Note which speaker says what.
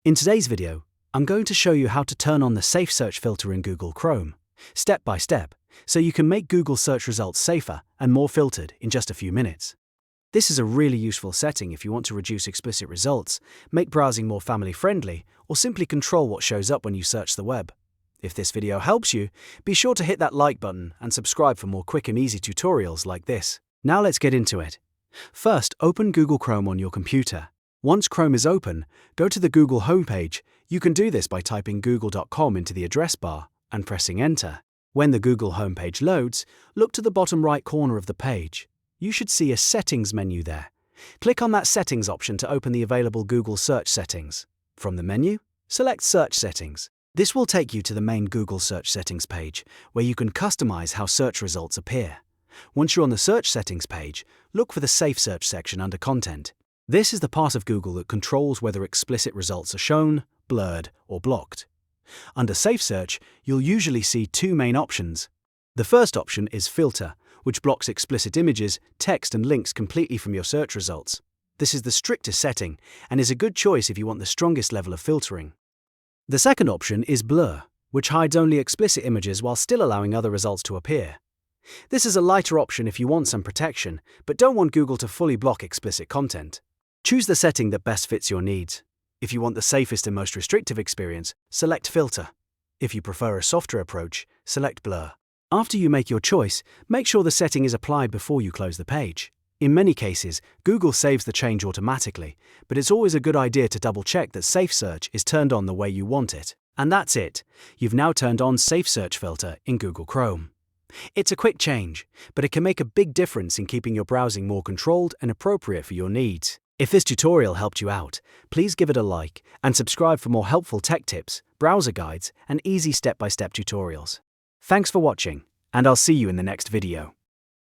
Speaker 1: In today's video, I'm going to show you how to turn on the SafeSearch filter in Google Chrome, step by step, so you can make Google search results safer and more filtered in just a few minutes. This is a really useful setting if you want to reduce explicit results, make browsing more family-friendly, or simply control what shows up when you search the web. If this video helps you, be sure to hit that like button and subscribe for more quick and easy tutorials like this. Now let's get into it. First, open Google Chrome on your computer. Once Chrome is open, go to the Google homepage. You can do this by typing google.com into the address bar and pressing Enter. When the Google homepage loads, look to the bottom right corner of the page. You should see a Settings menu there. Click on that Settings option to open the available Google search settings. From the menu, select Search Settings. This will take you to the main Google search settings page, where you can customize how search results appear. Once you're on the search settings page, look for the SafeSearch section under Content. This is the part of Google that controls whether explicit results are shown, blurred, or blocked. Under SafeSearch, you'll usually see two main options. The first option is Filter, which blocks explicit images, text, and links completely from your search results. This is the strictest setting and is a good choice if you want the strongest level of filtering. The second option is Blur, which hides only explicit images while still allowing other results to appear. This is a lighter option if you want some protection, but don't want Google to fully block explicit content. Choose the setting that best fits your needs. If you want the safest and most restrictive experience, select Filter. If you prefer a softer approach, select Blur. After you make your choice, make sure the setting is applied before you close the page. In many cases, Google saves the change automatically, but it's always a good idea to double-check that SafeSearch is turned on the way you want it. And that's it. You've now turned on SafeSearch filter in Google Chrome. It's a quick change, but it can make a big difference in keeping your browsing more controlled and appropriate for your needs. If this tutorial helped you out, please give it a like and subscribe for more helpful tech tips, browser guides, and easy step-by-step tutorials. Thanks for watching, and I'll see you in the next video.